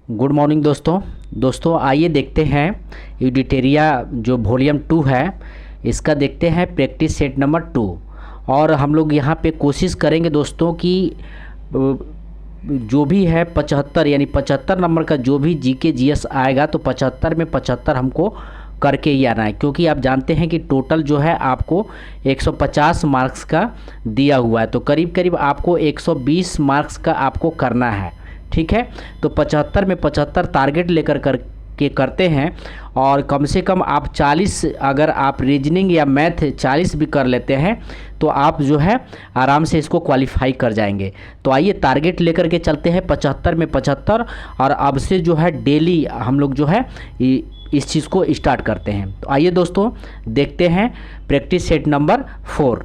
Good morning दोस्तों आइए देखते हैं यूडिटेरिया जो वॉल्यूम 2 है इसका देखते हैं प्रैक्टिस सेट नंबर 2। और हम लोग यहाँ पे कोशिश करेंगे दोस्तों कि जो भी है 75 यानी 75 नंबर का जो भी जीके जीएस आएगा तो 75 में 75 हमको करके ही आना है, क्योंकि आप जानते हैं कि टोटल जो है आपको 150 मार्क्स का दिया हुआ है, तो करीब करीब आपको 120 मार्क्स का आपको करना है। ठीक है, तो 75 में 75 टारगेट लेकर के करते हैं और कम से कम आप 40 अगर आप रीजनिंग या मैथ 40 भी कर लेते हैं तो आप जो है आराम से इसको क्वालिफाई कर जाएंगे। तो आइए टारगेट लेकर के चलते हैं 75 में 75 और अब से जो है डेली हम लोग जो है इस चीज़ को स्टार्ट करते हैं। तो आइए दोस्तों देखते हैं प्रैक्टिस सेट नंबर 4।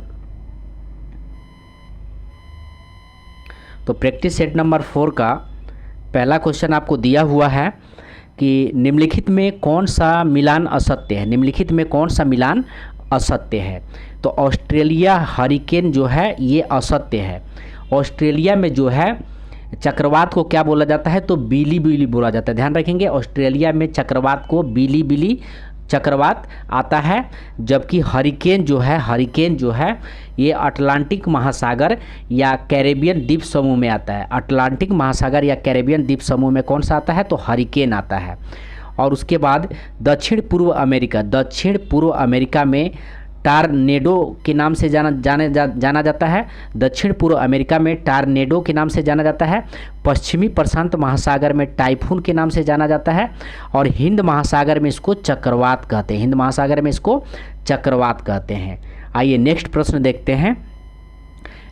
तो प्रैक्टिस सेट नंबर 4 का पहला क्वेश्चन आपको दिया हुआ है कि निम्नलिखित में कौन सा मिलान असत्य है। निम्नलिखित में कौन सा मिलान असत्य है। तो ऑस्ट्रेलिया हरिकेन जो है ये असत्य है। ऑस्ट्रेलिया में जो है चक्रवात को क्या बोला जाता है, तो बीली बीली बोला जाता है। ध्यान रखेंगे, ऑस्ट्रेलिया में चक्रवात को बीली बीली चक्रवात आता है, जबकि हरिकेन जो है ये अटलांटिक महासागर या कैरेबियन द्वीप समूह में आता है। अटलांटिक महासागर या कैरेबियन द्वीप समूह में कौन सा आता है, तो हरिकेन आता है। और उसके बाद दक्षिण पूर्व अमेरिका में टारनेडो के नाम से जाना जाता है। दक्षिण पूर्व अमेरिका में टारनेडो के नाम से जाना जाता है। पश्चिमी प्रशांत महासागर में टाइफून के नाम से जाना जाता है और हिंद महासागर में इसको चक्रवात कहते हैं। आइए नेक्स्ट प्रश्न देखते हैं।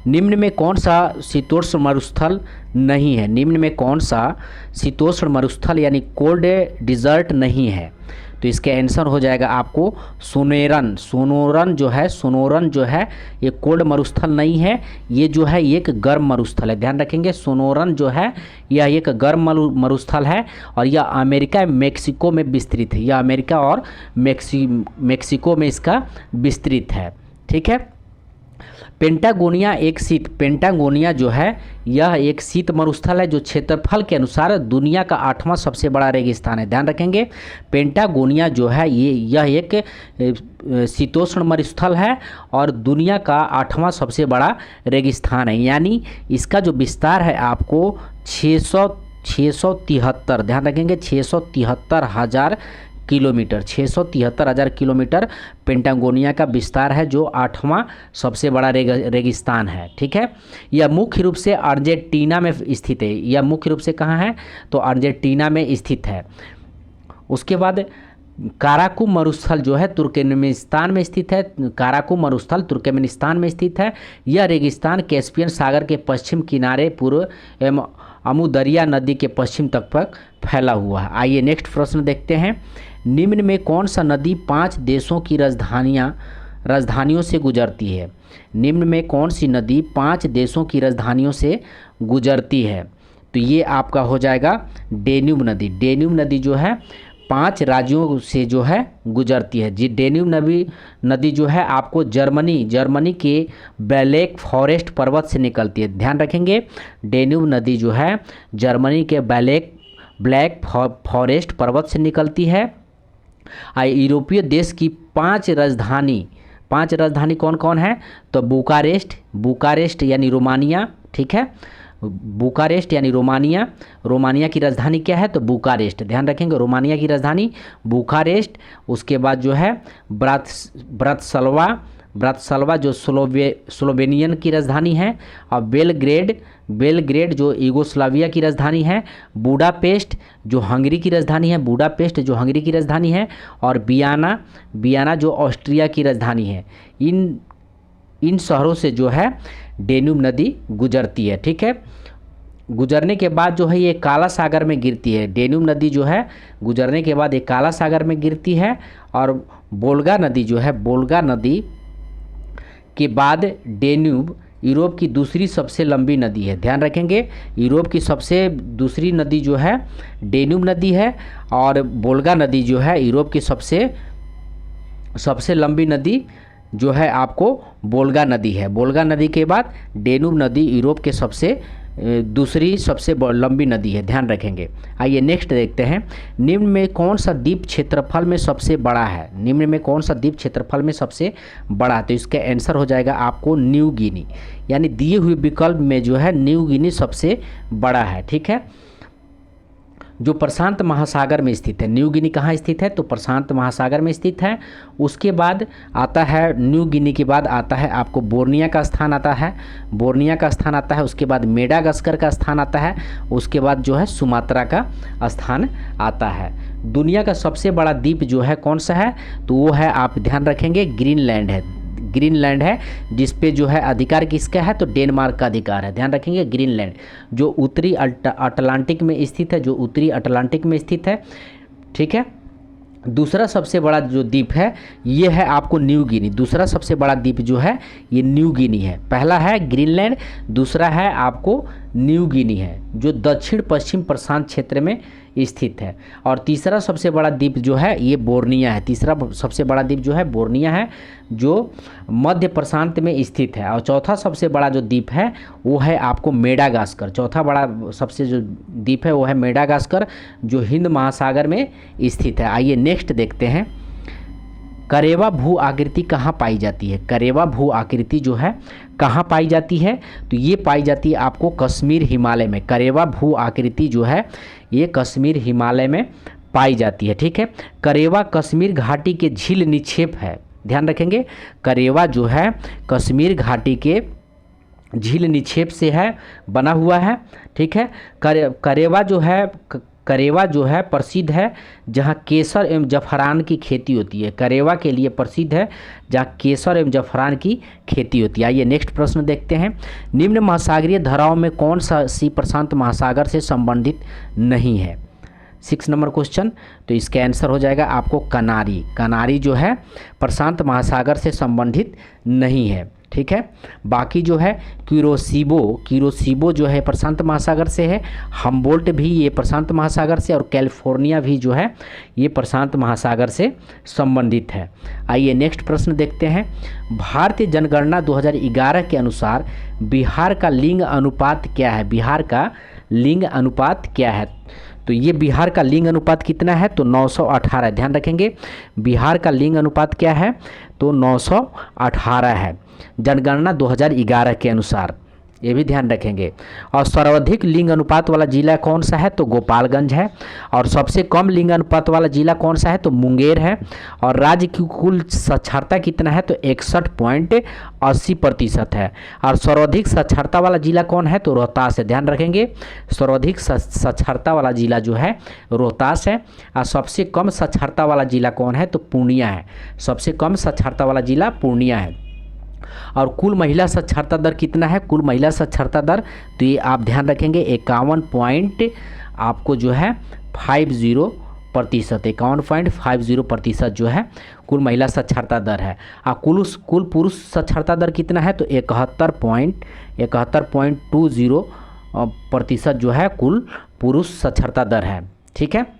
निम्न में कौन सा शीतोष्ण मरुस्थल नहीं है। निम्न में कौन सा शीतोष्ण मरुस्थल यानी कोल्ड डिजर्ट नहीं है। तो इसका आंसर हो जाएगा आपको सोनोरन। सोनोरन जो है ये कोल्ड मरुस्थल नहीं है, ये जो है एक गर्म मरुस्थल है। ध्यान रखेंगे, सोनोरन जो है यह एक गर्म मरुस्थल है और यह अमेरिका मैक्सिको में विस्तृत है। यह अमेरिका और मैक्सिको में इसका विस्तृत है। ठीक है। पेंटागोनिया जो है यह एक शीत मरुस्थल है जो क्षेत्रफल के अनुसार दुनिया का 8वां सबसे बड़ा रेगिस्तान है। ध्यान रखेंगे, पेंटागोनिया जो है यह एक शीतोष्ण मरुस्थल है और दुनिया का 8वां सबसे बड़ा रेगिस्तान है। यानी इसका जो विस्तार है आपको 673, ध्यान रखेंगे 673,000 किलोमीटर, 673,000 किलोमीटर पेंटागोनिया का विस्तार है जो 8वां सबसे बड़ा रेगिस्तान है। ठीक है। यह मुख्य रूप से अर्जेंटीना में स्थित है। यह मुख्य रूप से कहाँ है, तो अर्जेंटीना में स्थित है। उसके बाद काराकुम मरुस्थल जो है तुर्कमेनिस्तान में स्थित है। काराकुम मरुस्थल तुर्कमेनिस्तान में स्थित है। यह रेगिस्तान कैस्पियन सागर के पश्चिम किनारे पूर्व एवं अमू दरिया नदी के पश्चिम तक पर फैला हुआ है। आइए नेक्स्ट प्रश्न देखते हैं। निम्न में कौन सा नदी 5 देशों की राजधानियों से गुजरती है। निम्न में कौन सी नदी 5 देशों की राजधानियों से गुजरती है। तो ये आपका हो जाएगा डेन्यूब नदी। डेन्यूब नदी जो है 5 राज्यों से जो है गुजरती है। जी डेन्यूब नदी जो है आपको जर्मनी के ब्लैक फॉरेस्ट पर्वत से निकलती है। ध्यान रखेंगे, डेन्यूब नदी जो है जर्मनी के ब्लैक फॉरेस्ट पर्वत से निकलती है। यूरोपीय देश की 5 राजधानी कौन कौन है, तो बुकारेस्ट यानी रोमानिया। ठीक है, बुकारेस्ट यानी रोमानिया की राजधानी क्या है, तो बुकारेस्ट। ध्यान रखेंगे, रोमानिया की राजधानी बुखारेस्ट। उसके बाद जो है ब्रातिस्लावा जो स्लोवेनियन की राजधानी है और बेलग्रेड जो यूगोस्लाविया की राजधानी है। बुडापेस्ट जो हंगरी की राजधानी है और वियना जो ऑस्ट्रिया की राजधानी है। इन शहरों से जो है डेन्यूब नदी गुजरती है। ठीक है। गुजरने के बाद जो है ये काला सागर में गिरती है। डेन्यूब नदी जो है गुजरने के बाद ये काला सागर में गिरती है और वोल्गा नदी के बाद डेन्यूब यूरोप की दूसरी सबसे लंबी नदी है। ध्यान रखेंगे, यूरोप की सबसे दूसरी नदी जो है डेन्यूब नदी है और वोल्गा नदी जो है यूरोप की सबसे लंबी नदी जो है आपको वोल्गा नदी है। वोल्गा नदी के बाद डेन्यूब नदी यूरोप के सबसे दूसरी सबसे लंबी नदी है, ध्यान रखेंगे। आइए नेक्स्ट देखते हैं, निम्न में कौन सा द्वीप क्षेत्रफल में सबसे बड़ा है? निम्न में कौन सा द्वीप क्षेत्रफल में सबसे बड़ा है? तो इसका आंसर हो जाएगा आपको न्यू गिनी, यानी दिए हुए विकल्प में जो है न्यू गिनी सबसे बड़ा है। ठीक है, जो प्रशांत महासागर में स्थित है। न्यू गिनी कहाँ स्थित है? तो प्रशांत महासागर में स्थित है। उसके बाद आता है, न्यू गिनी के बाद आता है आपको बोर्निया का स्थान आता है, बोर्निया का स्थान आता है। उसके बाद मेडागास्कर का स्थान आता है। उसके बाद जो है सुमात्रा का स्थान आता है। दुनिया का सबसे बड़ा द्वीप जो है कौन सा है? तो वो है, आप ध्यान रखेंगे, ग्रीनलैंड है। ग्रीनलैंड है, जिस पे जो है अधिकार किसका है? तो डेनमार्क का अधिकार है। ध्यान रखेंगे, ग्रीनलैंड जो उत्तरी अटलांटिक में स्थित है, जो उत्तरी अटलांटिक में स्थित है। ठीक है, दूसरा सबसे बड़ा जो द्वीप है ये है आपको न्यू गिनी। दूसरा सबसे बड़ा द्वीप जो है ये न्यू गिनी है। पहला है ग्रीनलैंड, दूसरा है आपको न्यू गिनी है, जो दक्षिण पश्चिम प्रशांत क्षेत्र में स्थित है। और तीसरा सबसे बड़ा द्वीप जो है ये बोर्निया है। तीसरा सबसे बड़ा द्वीप जो है बोर्निया है, जो मध्य प्रशांत में स्थित है। और चौथा सबसे बड़ा जो द्वीप है वो है आपको मेडागास्कर। चौथा बड़ा सबसे जो द्वीप है वो है मेडागास्कर, जो हिंद महासागर में स्थित है। आइए नेक्स्ट देखते हैं, करेवा भू आकृति कहाँ पाई जाती है? करेवा भू आकृति जो है कहाँ पाई जाती है? तो ये पाई जाती है आपको कश्मीर हिमालय में। करेवा भू आकृति जो है ये कश्मीर हिमालय में पाई जाती है। ठीक है, करेवा कश्मीर घाटी के झील निक्षेप है। ध्यान रखेंगे, करेवा जो है कश्मीर घाटी के झील निक्षेप से है, बना हुआ है। ठीक है, करेवा जो है प्रसिद्ध है जहाँ केसर एवं जफरान की खेती होती है। करेवा के लिए प्रसिद्ध है जहाँ केसर एवं जफरान की खेती होती है। आइए नेक्स्ट प्रश्न देखते हैं, निम्न महासागरीय धाराओं में कौन सा सी प्रशांत महासागर से संबंधित नहीं है? 6 नंबर क्वेश्चन। तो इसका आंसर हो जाएगा आपको कनारी। कनारी जो है प्रशांत महासागर से संबंधित नहीं है। ठीक है, बाकी जो है क्यूरोसिबो जो है प्रशांत महासागर से है, हम्बोल्ट भी ये प्रशांत महासागर से, और कैलिफोर्निया भी जो है ये प्रशांत महासागर से संबंधित है। आइए नेक्स्ट प्रश्न देखते हैं, भारतीय जनगणना 2011 के अनुसार बिहार का लिंग अनुपात क्या है? बिहार का लिंग अनुपात क्या है? तो ये बिहार का लिंग अनुपात कितना है? तो 918। ध्यान रखेंगे, बिहार का लिंग अनुपात क्या है? तो 918 है जनगणना 2011 के अनुसार, ये भी ध्यान रखेंगे। और सर्वाधिक लिंग अनुपात वाला जिला कौन सा है? तो गोपालगंज है। और सबसे कम लिंग अनुपात वाला जिला कौन सा है? तो मुंगेर है। और राज्य की कुल साक्षरता कितना है? तो 61.80% है। और सर्वाधिक साक्षरता वाला जिला कौन है? तो रोहतास है। ध्यान रखेंगे, सर्वाधिक साक्षरता वाला जिला जो है रोहतास है। और सबसे कम साक्षरता वाला जिला कौन है? तो पूर्णिया है। सबसे कम साक्षरता वाला जिला पूर्णिया है। और कुल महिला साक्षरता दर कितना है? कुल महिला साक्षरता दर, तो ये आप ध्यान रखेंगे 51 आपको जो है 50%, 51.50% जो है कुल महिला साक्षरता दर है। और कुल पुरुष साक्षरता दर कितना है? तो 71.20% जो है कुल पुरुष साक्षरता दर है। ठीक है,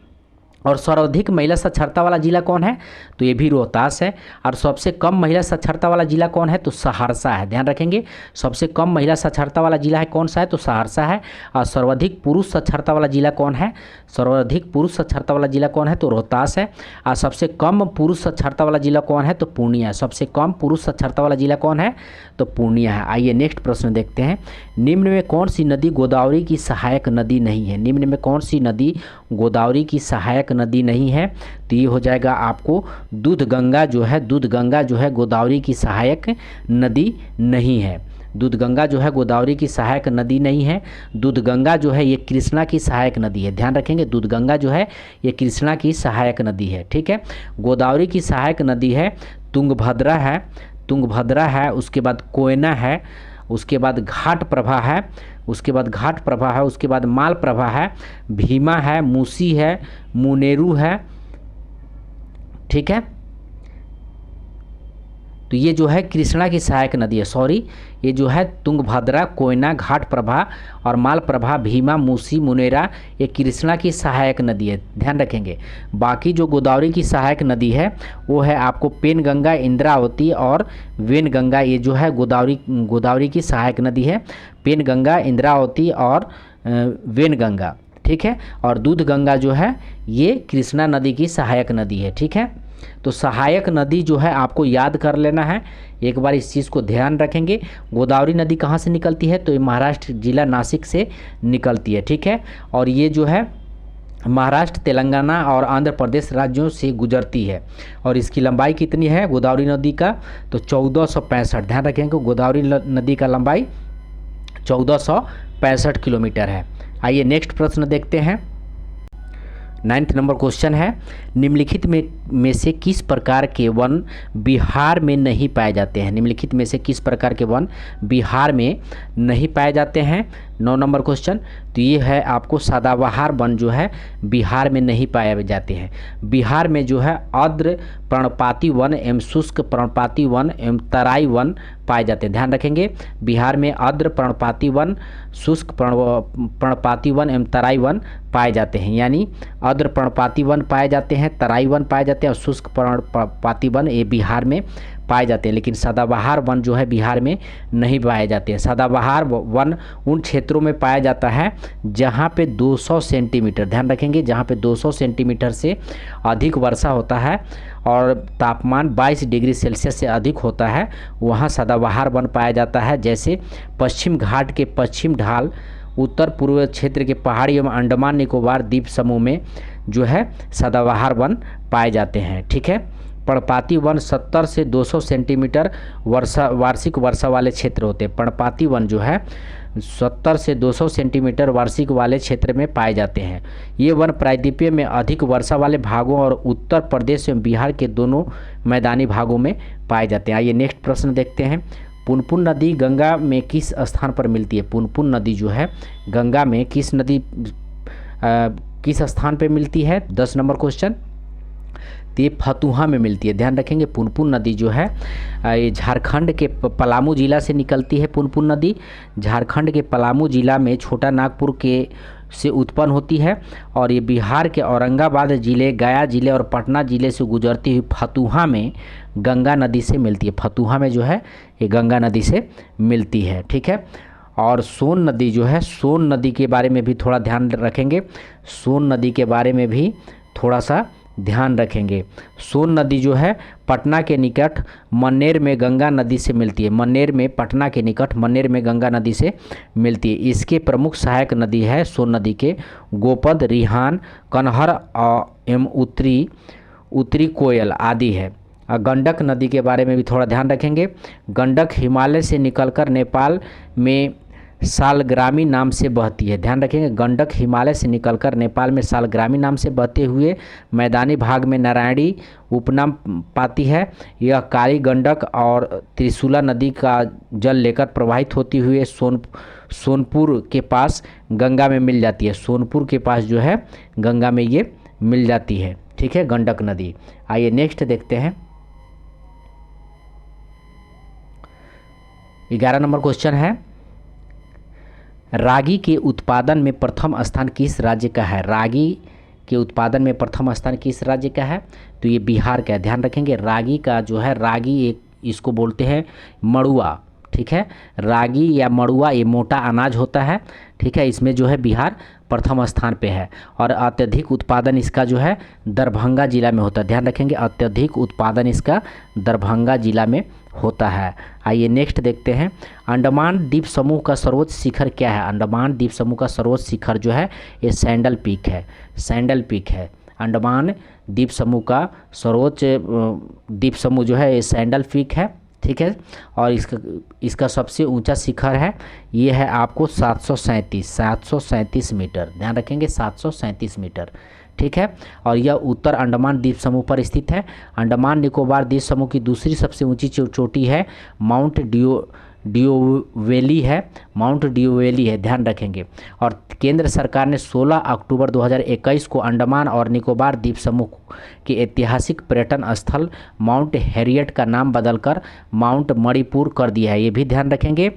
और सर्वाधिक महिला साक्षरता वाला जिला कौन है? तो ये भी रोहतास है। और सबसे कम महिला साक्षरता वाला जिला कौन है? तो सहरसा है। ध्यान रखेंगे, सबसे कम महिला साक्षरता वाला जिला है कौन सा है? तो सहरसा है। और सर्वाधिक पुरुष साक्षरता वाला जिला कौन है? सर्वाधिक पुरुष साक्षरता वाला जिला कौन है? तो रोहतास है। और सबसे कम पुरुष साक्षरता वाला जिला कौन है? तो पूर्णिया है। सबसे कम पुरुष साक्षरता वाला जिला कौन है? तो पूर्णिया है। आइए नेक्स्ट प्रश्न देखते हैं, निम्न में कौन सी नदी गोदावरी की सहायक नदी नहीं है? निम्न में कौन सी नदी गोदावरी की सहायक नदी नहीं है? तो ये हो जाएगा आपको दूधगंगा जो है, दूधगंगा जो है गोदावरी की सहायक नदी नहीं है। दूधगंगा जो है गोदावरी की सहायक नदी नहीं है। दूधगंगा जो है ये कृष्णा की सहायक नदी है। ध्यान रखेंगे, दूधगंगा जो है ये कृष्णा की सहायक नदी है। ठीक है, गोदावरी की सहायक नदी है तुंगभद्रा है, तुंगभद्रा है, उसके बाद कोयना है, उसके बाद घाट प्रभा है, उसके बाद घाट प्रभा है, उसके बाद माल प्रभा है, भीमा है, मूसी है, मुनेरू है। ठीक है, तो ये जो है कृष्णा की सहायक नदी है। सॉरी, ये जो है तुंगभद्रा, कोयना, घाट प्रभा और माल प्रभा, भीमा, मूसी, मुनेरा, ये कृष्णा की सहायक नदी है। ध्यान रखेंगे, बाकी जो गोदावरी की सहायक नदी है वो है आपको पेनगंगा, इंद्रावती और वेनगंगा। ये जो है गोदावरी की सहायक नदी है। पेनगंगा, इंद्रावती और वेनगंगा, ठीक है। और दूधगंगा जो है ये कृष्णा नदी की सहायक नदी है, ठीक है। तो सहायक नदी जो है आपको याद कर लेना है, एक बार इस चीज़ को ध्यान रखेंगे। गोदावरी नदी कहाँ से निकलती है, तो ये महाराष्ट्र जिला नासिक से निकलती है, ठीक है। और ये जो है महाराष्ट्र, तेलंगाना और आंध्र प्रदेश राज्यों से गुजरती है। और इसकी लंबाई कितनी है गोदावरी नदी का, तो 1465। ध्यान रखेंगे गोदावरी नदी का लंबाई 1465 किलोमीटर है। आइए नेक्स्ट प्रश्न देखते हैं। 9th नंबर क्वेश्चन है, निम्नलिखित में से किस प्रकार के वन बिहार में नहीं पाए जाते हैं। निम्नलिखित में से किस प्रकार के वन बिहार में नहीं पाए जाते हैं। 9 नंबर क्वेश्चन, तो ये है आपको सदाबहार वन जो है बिहार में नहीं पाए जाते हैं। बिहार में जो है आर्द्र पर्णपाती वन एवं शुष्क पर्णपाती वन एवं तराई वन पाए जाते हैं। ध्यान रखेंगे बिहार में आर्द्र पर्णपाती वन, शुष्क पर्णपाती वन एवं तराई वन पाए जाते हैं। यानी आर्द्र पर्णपाती वन पाए जाते हैं, तराई वन पाए जाते हैं और शुष्क पर्णपाती वन ये बिहार में पाए जाते हैं। लेकिन सदाबहार वन जो है बिहार में नहीं पाए जाते हैं। सदाबहार वन उन क्षेत्रों में पाया जाता है जहाँ पे 200 सेंटीमीटर, ध्यान रखेंगे, जहाँ पे 200 सेंटीमीटर से अधिक वर्षा होता है और तापमान 22 डिग्री सेल्सियस से अधिक होता है, वहाँ सदाबहार वन पाया जाता है। जैसे पश्चिम घाट के पश्चिम ढाल, उत्तर पूर्व क्षेत्र के पहाड़ी एवं अंडमान निकोबार द्वीप समूह में जो है सदाबहार वन पाए जाते हैं, ठीक है। पर्णपाती वन 70 से 200 सेंटीमीटर वार्षिक वर्षा वाले क्षेत्र होते हैं। पर्णपाती वन जो है 70 से 200 सेंटीमीटर वार्षिक वाले क्षेत्र में पाए जाते हैं। ये वन प्रायद्वीपीय में अधिक वर्षा वाले भागों और उत्तर प्रदेश एवं बिहार के दोनों मैदानी भागों में पाए जाते हैं। आइए नेक्स्ट प्रश्न देखते हैं। पुनपुन नदी गंगा में किस स्थान पर मिलती है। पुनपुन नदी जो है गंगा में किस स्थान पर मिलती है। 10 नंबर क्वेश्चन, तो ये फतुहा में मिलती है। ध्यान रखेंगे पुनपुन नदी जो है ये झारखंड के पलामू जिला से निकलती है। पुनपुन नदी झारखंड के पलामू जिला में छोटा नागपुर के से उत्पन्न होती है और ये बिहार के औरंगाबाद जिले, गया जिले और पटना जिले से गुजरती हुई फतुहा में गंगा नदी से मिलती है। फतुहा में जो है ये गंगा नदी से मिलती है, ठीक है। और सोन नदी जो है, सोन नदी के बारे में भी थोड़ा ध्यान रखेंगे। सोन नदी के बारे में भी थोड़ा सा ध्यान रखेंगे। सोन नदी जो है पटना के निकट मन्नेर में गंगा नदी से मिलती है। मन्नेर में, पटना के निकट मन्नेर में गंगा नदी से मिलती है। इसके प्रमुख सहायक नदी है सोन नदी के गोपद, रिहान, कनहर एवं उत्तरी कोयल आदि है। गंडक नदी के बारे में भी थोड़ा ध्यान रखेंगे। गंडक हिमालय से निकलकर नेपाल में सालग्रामी नाम से बहती है। ध्यान रखेंगे गंडक हिमालय से निकलकर नेपाल में सालग्रामी नाम से बहते हुए मैदानी भाग में नारायणी उपनाम पाती है। यह काली गंडक और त्रिशूला नदी का जल लेकर प्रवाहित होती हुई सोनपुर के पास गंगा में मिल जाती है। सोनपुर के पास जो है गंगा में ये मिल जाती है, ठीक है, गंडक नदी। आइए नेक्स्ट देखते हैं। 11 नंबर क्वेश्चन है, रागी के उत्पादन में प्रथम स्थान किस राज्य का है। रागी के उत्पादन में प्रथम स्थान किस राज्य का है, तो ये बिहार का है। ध्यान रखेंगे रागी का जो है, रागी एक इसको बोलते हैं मड़ुआ, ठीक है। रागी या मड़ुआ ये मोटा अनाज होता है, ठीक है। इसमें जो है बिहार प्रथम स्थान पे है और अत्यधिक उत्पादन इसका जो है दरभंगा जिला में होता है। ध्यान रखेंगे अत्यधिक उत्पादन इसका दरभंगा जिला में होता है। आइए नेक्स्ट देखते हैं। अंडमान द्वीप समूह का सर्वोच्च शिखर क्या है। अंडमान द्वीप समूह का सर्वोच्च शिखर जो है ये सैंडल पीक है। सैंडल पीक है अंडमान द्वीप समूह का सर्वोच्च द्वीप समूह जो है ये सैंडल पीक है, ठीक है। और इसका सबसे ऊंचा शिखर है ये है आपको 737 मीटर। ध्यान रखेंगे 737 मीटर, ठीक है। और यह उत्तर अंडमान द्वीप समूह पर स्थित है। अंडमान निकोबार द्वीप समूह की दूसरी सबसे ऊंची चोटी है माउंट डियोवेली है। माउंट डियोवेली है, ध्यान रखेंगे। और केंद्र सरकार ने 16 अक्टूबर 2021 को अंडमान और निकोबार द्वीप समूह के ऐतिहासिक पर्यटन स्थल माउंट हैरियट का नाम बदलकर माउंट मणिपुर कर दिया है। ये भी ध्यान रखेंगे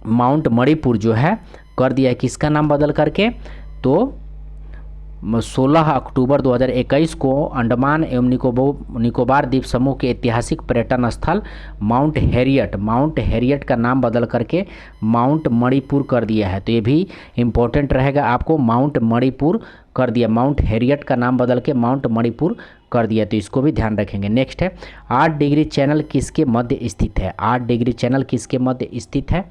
माउंट मणिपुर जो है कर दिया है, किसका नाम बदल करके, तो 16 अक्टूबर 2021 को अंडमान एवं निकोबार द्वीप समूह के ऐतिहासिक पर्यटन स्थल माउंट हैरियट का नाम बदल करके माउंट मणिपुर कर दिया है। तो ये भी इम्पोर्टेंट रहेगा, आपको माउंट मणिपुर कर दिया, माउंट हैरियट का नाम बदल के माउंट मणिपुर कर दिया, तो इसको भी ध्यान रखेंगे। नेक्स्ट है 8 डिग्री चैनल किसके मध्य स्थित है? 8 डिग्री चैनल किसके मध्य स्थित है?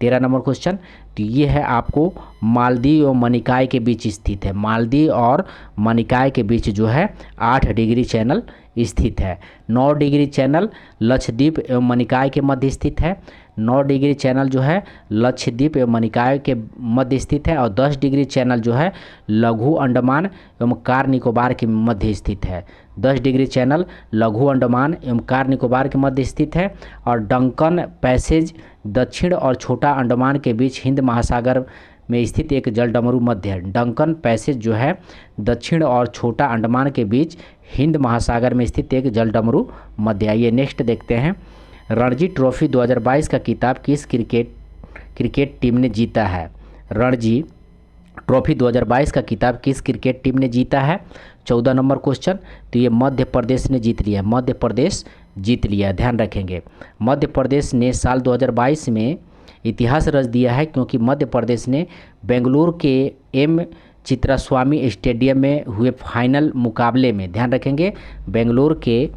13 नंबर क्वेश्चन। तो ये है आपको मालदीव और मनिकाय के बीच स्थित है। मालदीव और मनिकाय के बीच जो है 8 डिग्री चैनल स्थित है। 9 डिग्री चैनल लक्षद्वीप एवं मनिकाय के मध्य स्थित है। 9 डिग्री चैनल जो है लक्षद्वीप एवं मनिकाय के मध्य स्थित है। और 10 डिग्री चैनल जो है लघु अंडमान एवं कार निकोबार के मध्य स्थित है। 10 डिग्री चैनल लघु अंडमान एवं कार निकोबार के मध्य स्थित है। और डंकन पैसेज दक्षिण और छोटा अंडमान के बीच हिंद महासागर में स्थित एक जलडमरू मध्य है। डंकन पैसेज जो है दक्षिण और छोटा अंडमान के बीच हिंद महासागर में स्थित एक जलडमरू मध्य है। ये नेक्स्ट देखते हैं, रणजी ट्रॉफी 2022 का खिताब किस क्रिकेट टीम ने जीता है? रणजी ट्रॉफी 2022 का खिताब किस क्रिकेट टीम ने जीता है? 14 नंबर क्वेश्चन। तो ये मध्य प्रदेश ने जीत लिया, मध्य प्रदेश जीत लिया, ध्यान रखेंगे। मध्य प्रदेश ने साल 2022 में इतिहास रच दिया है, क्योंकि मध्य प्रदेश ने बेंगलुरु के एम चित्रास्वामी स्टेडियम में हुए फाइनल मुकाबले में, ध्यान रखेंगे, बेंगलुरु के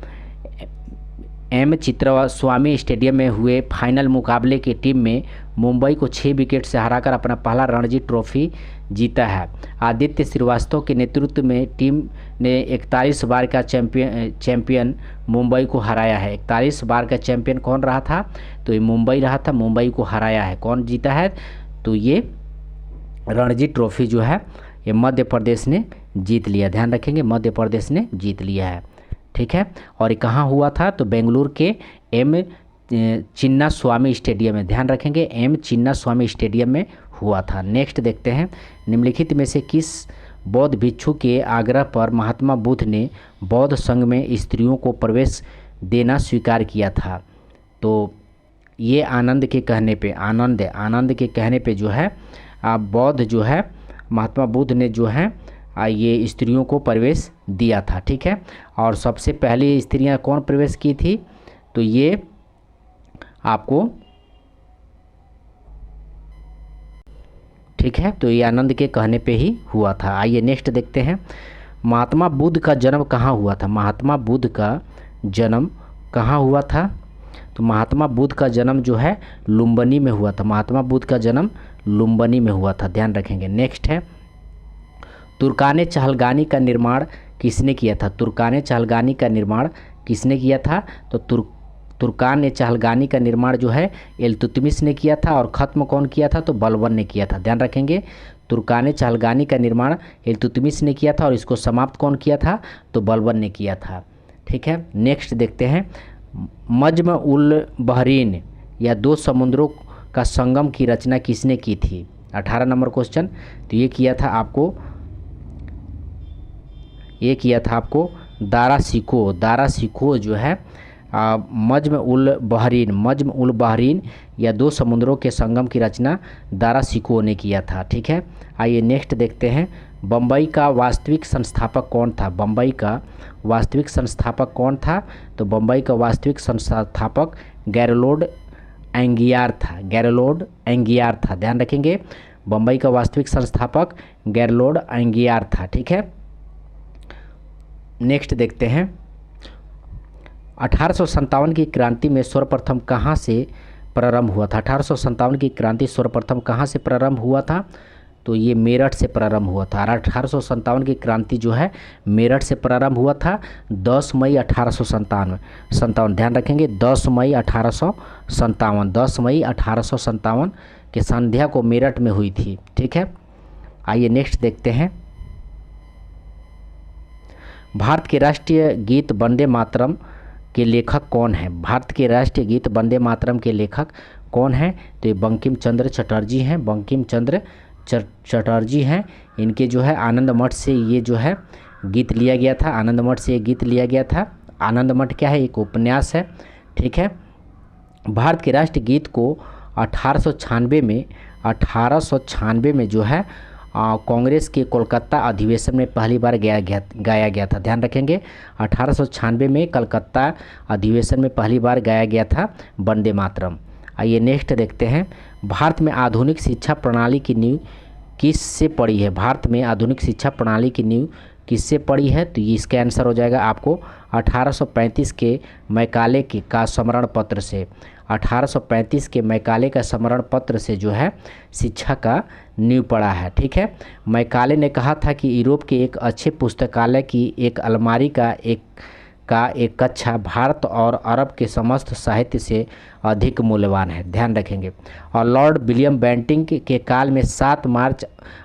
एम चित्रास्वामी स्टेडियम में हुए फाइनल मुकाबले की टीम में मुंबई को 6 विकेट से हराकर अपना पहला रणजी ट्रॉफी जीता है। आदित्य श्रीवास्तव के नेतृत्व में टीम ने 41 बार का चैंपियन मुंबई को हराया है। 41 बार का चैंपियन कौन रहा था? तो ये मुंबई रहा था, मुंबई को हराया है। कौन जीता है? तो ये रणजी ट्रॉफी जो है ये मध्य प्रदेश ने जीत लिया, ध्यान रखेंगे, मध्य प्रदेश ने जीत लिया है, ठीक है। और ये कहाँ हुआ था? तो बेंगलुरु के एम चिन्ना स्वामी स्टेडियम में, ध्यान रखेंगे, एम चिन्ना स्वामी स्टेडियम में हुआ था। नेक्स्ट देखते हैं, निम्नलिखित में से किस बौद्ध भिक्षु के आग्रह पर महात्मा बुद्ध ने बौद्ध संघ में स्त्रियों को प्रवेश देना स्वीकार किया था? तो ये आनंद के कहने पे, आनंद के कहने पे जो है बौद्ध जो है महात्मा बुद्ध ने जो है ये स्त्रियों को प्रवेश दिया था, ठीक है। और सबसे पहली स्त्रियां कौन प्रवेश की थी? तो ये आपको, ठीक है, तो ये आनंद के कहने पे ही हुआ था। आइए नेक्स्ट देखते हैं, महात्मा बुद्ध का जन्म कहाँ हुआ था? महात्मा बुद्ध का जन्म कहाँ हुआ था? तो महात्मा बुद्ध का जन्म जो है लुम्बिनी में हुआ था। महात्मा बुद्ध का जन्म लुम्बिनी में हुआ था, ध्यान रखेंगे। नेक्स्ट है, तुर्काने चहलगानी का निर्माण किसने किया था? तुर्काने चहलगानी का निर्माण किसने किया था? तो तुर्कान चहलगानी का निर्माण जो है इल्तुतमिश ने किया था। और ख़त्म कौन किया था? तो बलबन ने किया था, ध्यान रखेंगे। तुर्काने चहलगानी का निर्माण इल्तुतमिश ने किया था और इसको समाप्त कौन किया था? तो बलबन ने किया था, ठीक है। नेक्स्ट देखते हैं, मज्म उल बहरीन या 2 समुद्रों का संगम की रचना किसने की थी? 18 नंबर क्वेश्चन। तो ये किया था आपको दारा सिको जो है मज्म उल बहरीन या 2 समुद्रों के संगम की रचना दारा सिको ने किया था, ठीक है। आइए नेक्स्ट देखते हैं, बम्बई का वास्तविक संस्थापक कौन था? बम्बई का वास्तविक संस्थापक कौन था? तो बम्बई का वास्तविक संस्थापक गैरलोड एंगियार था, ध्यान रखेंगे। बम्बई का वास्तविक संस्थापक गैरलोड एंगियार था, ठीक है। नेक्स्ट देखते हैं, 1857 की क्रांति में सर्वप्रथम कहाँ से प्रारंभ हुआ था? 1857 की क्रांति सर्वप्रथम कहाँ से प्रारंभ हुआ था? तो ये मेरठ से प्रारंभ हुआ था। 1857 की क्रांति जो है मेरठ से प्रारंभ हुआ था। 10 मई 1857, ध्यान रखेंगे, 10 मई 1857 के संध्या को मेरठ में हुई थी, ठीक है। आइए नेक्स्ट देखते हैं, भारत के राष्ट्रीय गीत वंदे मातरम के लेखक कौन है? भारत के राष्ट्रीय गीत वंदे मातरम के लेखक कौन है? तो ये बंकिम चंद्र चटर्जी हैं। इनके जो है आनंद मठ से ये जो है गीत लिया गया था, आनंद मठ क्या है? एक उपन्यास है, ठीक है। भारत के राष्ट्रीय गीत को 1896 में जो है कांग्रेस के कोलकाता अधिवेशन में पहली बार गाया गया था? ध्यान रखेंगे 1896 में कलकत्ता अधिवेशन में पहली बार गाया गया था वंदे मातरम। आइए नेक्स्ट देखते हैं, भारत में आधुनिक शिक्षा प्रणाली की नींव किससे पड़ी है? भारत में आधुनिक शिक्षा प्रणाली की नींव किससे पड़ी है? तो ये इसका आंसर हो जाएगा आपको 1835 के मैकाले का स्मरण पत्र से। 1835 के मैकाले का स्मरण पत्र से जो है शिक्षा का नींव पड़ा है। ठीक है, मैकाले ने कहा था कि यूरोप के एक अच्छे पुस्तकालय की एक अलमारी का एक कक्षा भारत और अरब के समस्त साहित्य से अधिक मूल्यवान है। ध्यान रखेंगे। और लॉर्ड विलियम बेंटिंक के काल में 7 मार्च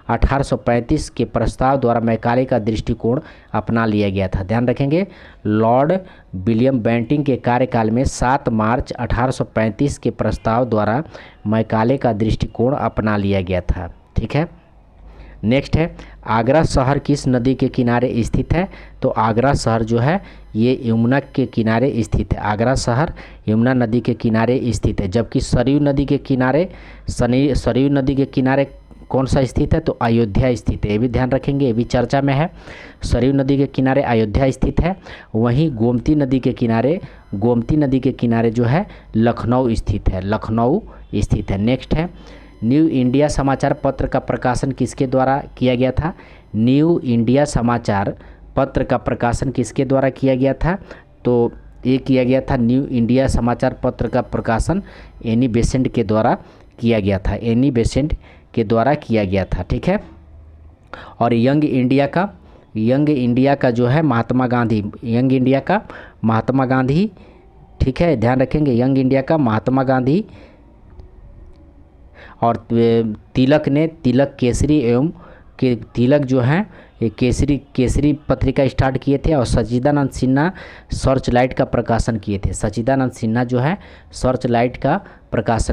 1835 के प्रस्ताव द्वारा मैकाले का दृष्टिकोण अपना लिया गया था। ध्यान रखेंगे, लॉर्ड विलियम बेंटिंक के कार्यकाल में 7 मार्च 1835 के प्रस्ताव द्वारा मैकाले का दृष्टिकोण अपना लिया गया था। ठीक है, नेक्स्ट है, आगरा शहर किस नदी के किनारे स्थित है? तो आगरा शहर जो है ये यमुना के किनारे स्थित है। आगरा शहर यमुना नदी के किनारे स्थित है, जबकि सरयू नदी के किनारे कौन सा स्थित है? तो अयोध्या स्थित है। ये भी ध्यान रखेंगे, ये भी चर्चा में है। सरयू नदी के किनारे अयोध्या स्थित है। वहीं गोमती नदी के किनारे जो है लखनऊ स्थित है। नेक्स्ट है, न्यू इंडिया समाचार पत्र का प्रकाशन किसके द्वारा किया गया था? न्यू इंडिया समाचार पत्र का प्रकाशन किसके द्वारा किया गया था? तो ये किया गया था, न्यू इंडिया समाचार पत्र का प्रकाशन एनी बेसेंट के द्वारा किया गया था। ठीक है, और यंग इंडिया का जो है महात्मा गांधी, ठीक है, ध्यान रखेंगे, यंग इंडिया का महात्मा गांधी और तिलक जो है ये केसरी पत्रिका स्टार्ट किए थे। और सच्चिदानंद सिन्हा सर्च लाइट का प्रकाशन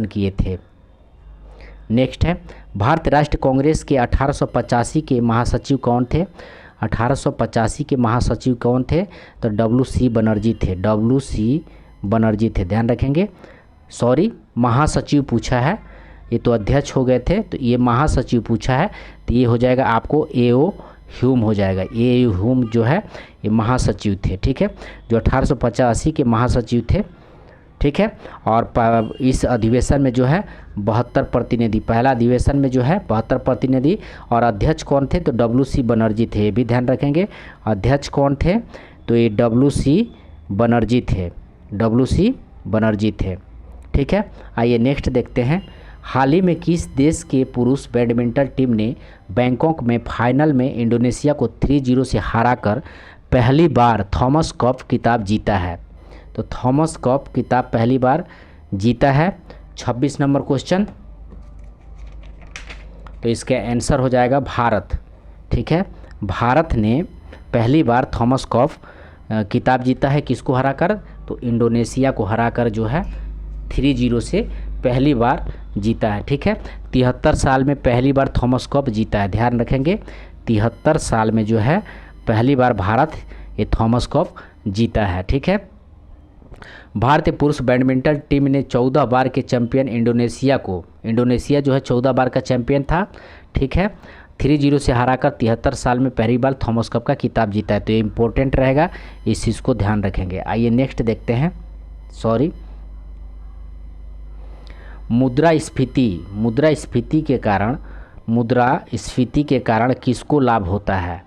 किए थे। नेक्स्ट है, भारत राष्ट्र कांग्रेस के 1885 के महासचिव कौन थे? 1885 के महासचिव कौन थे? तो WC बनर्जी थे। ध्यान रखेंगे, सॉरी महासचिव पूछा है, ये तो अध्यक्ष हो गए थे, तो ये महासचिव पूछा है, तो ये हो जाएगा आपको A.O. ह्यूम हो जाएगा। A.O. ह्यूम जो है ये महासचिव थे। ठीक है, जो 1885 के महासचिव थे। ठीक है, और इस अधिवेशन में जो है 72 प्रतिनिधि, पहला अधिवेशन में जो है 72 प्रतिनिधि, और अध्यक्ष कौन थे? तो WC बनर्जी थे। ये भी ध्यान रखेंगे, अध्यक्ष कौन थे? तो ये WC बनर्जी थे। ठीक है, आइए नेक्स्ट देखते हैं, हाल ही में किस देश के पुरुष बैडमिंटन टीम ने बैंकॉक में फाइनल में इंडोनेशिया को 3-0 से हराकर पहली बार थॉमस कप खिताब जीता है? तो थॉमस कप खिताब पहली बार जीता है। 26 नंबर क्वेश्चन, तो इसका आंसर हो जाएगा भारत। ठीक है, भारत ने पहली बार थॉमस कप खिताब जीता है, किसको हराकर? तो इंडोनेशिया को हराकर जो है 3-0 से पहली बार जीता है। ठीक है, 73 साल में पहली बार थॉमस कप जीता है। ध्यान रखेंगे, 73 साल में जो है पहली बार भारत ये थॉमस कप जीता है। ठीक है, भारतीय पुरुष बैडमिंटन टीम ने 14 बार के चैंपियन इंडोनेशिया जो है 14 बार का चैंपियन था। ठीक है, 3-0 से हराकर 73 साल में पहली बार थॉमस कप का खिताब जीता है। तो ये इंपॉर्टेंट रहेगा, इस चीज़ को ध्यान रखेंगे। आइए नेक्स्ट देखते हैं, मुद्रास्फीति के कारण किसको लाभ होता है?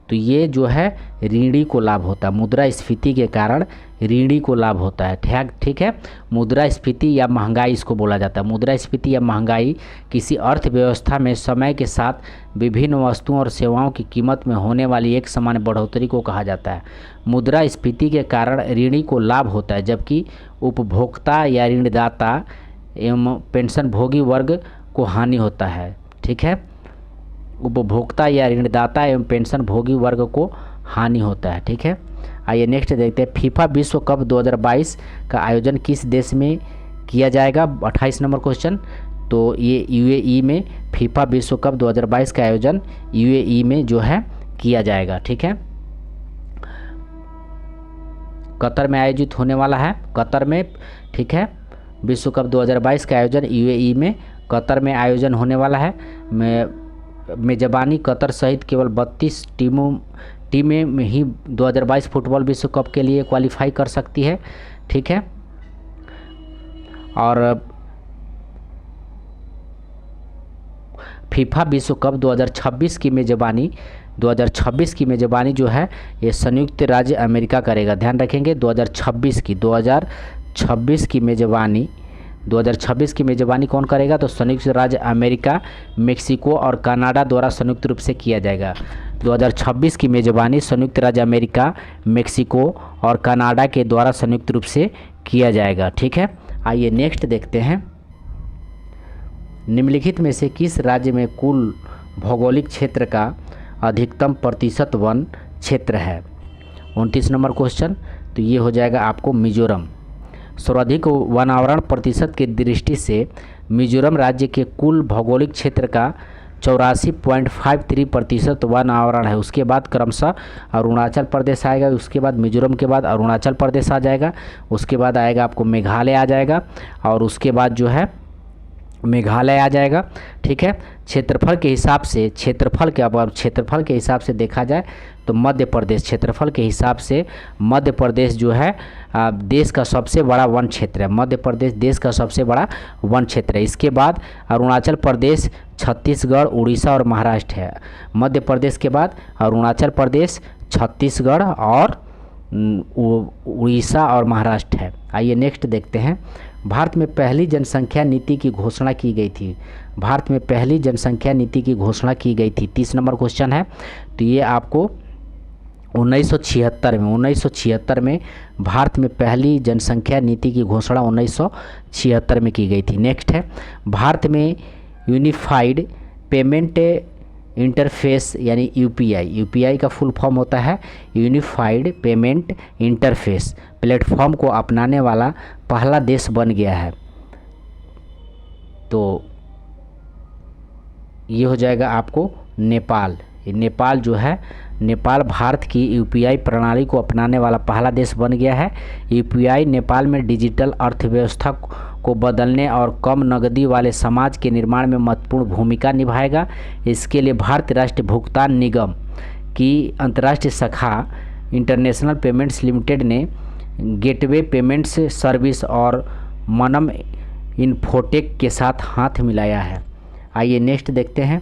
तो ये जो है ऋणी को लाभ होता है। मुद्रास्फीति के कारण ऋणी को लाभ होता है। ठीक है, मुद्रास्फीति या महंगाई इसको बोला जाता है। मुद्रास्फीति या महंगाई किसी अर्थव्यवस्था में समय के साथ विभिन्न वस्तुओं और सेवाओं की कीमत में होने वाली एक समान बढ़ोतरी को कहा जाता है। मुद्रास्फीति के कारण ऋणी को लाभ होता है, जबकि उपभोक्ता या ऋणदाता एवं पेंशनभोगी वर्ग को हानि होता है। ठीक है, उपभोक्ता या ऋणदाता एवं पेंशनभोगी वर्ग को हानि होता है। ठीक है, आइए नेक्स्ट देखते हैं, फीफा विश्व कप 2022 का आयोजन किस देश में किया जाएगा? 28 नंबर क्वेश्चन, तो ये UAE में फीफा विश्व कप 2022 का आयोजन UAE में जो है किया जाएगा। ठीक है, कतर में आयोजित होने वाला है, कतर में। ठीक है, विश्व कप 2022 का आयोजन UAE में कतर में आयोजन होने वाला है। मेज़बानी कतर सहित केवल 32 टीमें में ही 2022 फुटबॉल विश्व कप के लिए क्वालिफाई कर सकती है। ठीक है, और फीफा विश्व कप 2026 की मेज़बानी जो है ये संयुक्त राज्य अमेरिका करेगा। ध्यान रखेंगे 2026 की मेज़बानी कौन करेगा? तो संयुक्त राज्य अमेरिका, मेक्सिको और कनाडा द्वारा संयुक्त रूप से किया जाएगा। 2026 की मेज़बानी संयुक्त राज्य अमेरिका, मेक्सिको और कनाडा के द्वारा संयुक्त रूप से किया जाएगा। ठीक है, आइए नेक्स्ट देखते हैं। निम्नलिखित में से किस राज्य में कुल भौगोलिक क्षेत्र का अधिकतम प्रतिशत वन क्षेत्र है? 29 नंबर क्वेश्चन, तो ये हो जाएगा आपको मिजोरम। सर्वाधिक वनावरण प्रतिशत की दृष्टि से मिजोरम राज्य के कुल भौगोलिक क्षेत्र का 84.53% वन आवरण है। उसके बाद क्रमशः अरुणाचल प्रदेश आएगा, उसके बाद मिजोरम के बाद अरुणाचल प्रदेश आ जाएगा, उसके बाद आएगा आपको मेघालय आ जाएगा, और उसके बाद जो है मेघालय आ जाएगा। ठीक है, क्षेत्रफल के हिसाब से देखा जाए तो मध्य प्रदेश, क्षेत्रफल के हिसाब से मध्य प्रदेश जो है देश का सबसे बड़ा वन क्षेत्र है। मध्य प्रदेश देश का सबसे बड़ा वन क्षेत्र है। इसके बाद अरुणाचल प्रदेश, छत्तीसगढ़, उड़ीसा और महाराष्ट्र है। मध्य प्रदेश के बाद अरुणाचल प्रदेश, छत्तीसगढ़ और उड़ीसा और महाराष्ट्र है। आइए नेक्स्ट देखते हैं। भारत में पहली जनसंख्या नीति की घोषणा की गई थी। 30 नंबर क्वेश्चन है, तो ये आपको 1976 में भारत में पहली जनसंख्या नीति की घोषणा 1976 में की गई थी। नेक्स्ट है, भारत में यूनिफाइड पेमेंट इंटरफेस यानी यूपीआई का फुल फॉर्म होता है यूनिफाइड पेमेंट इंटरफेस प्लेटफॉर्म को अपनाने वाला पहला देश बन गया है। तो ये हो जाएगा आपको नेपाल। नेपाल जो है, नेपाल भारत की यूपीआई प्रणाली को अपनाने वाला पहला देश बन गया है। यूपीआई नेपाल में डिजिटल अर्थव्यवस्था को बदलने और कम नकदी वाले समाज के निर्माण में महत्वपूर्ण भूमिका निभाएगा। इसके लिए भारतीय राष्ट्रीय भुगतान निगम की अंतर्राष्ट्रीय शाखा इंटरनेशनल पेमेंट्स लिमिटेड ने गेटवे पेमेंट्स सर्विस और मनम इन्फोटेक के साथ हाथ मिलाया है। आइए नेक्स्ट देखते हैं।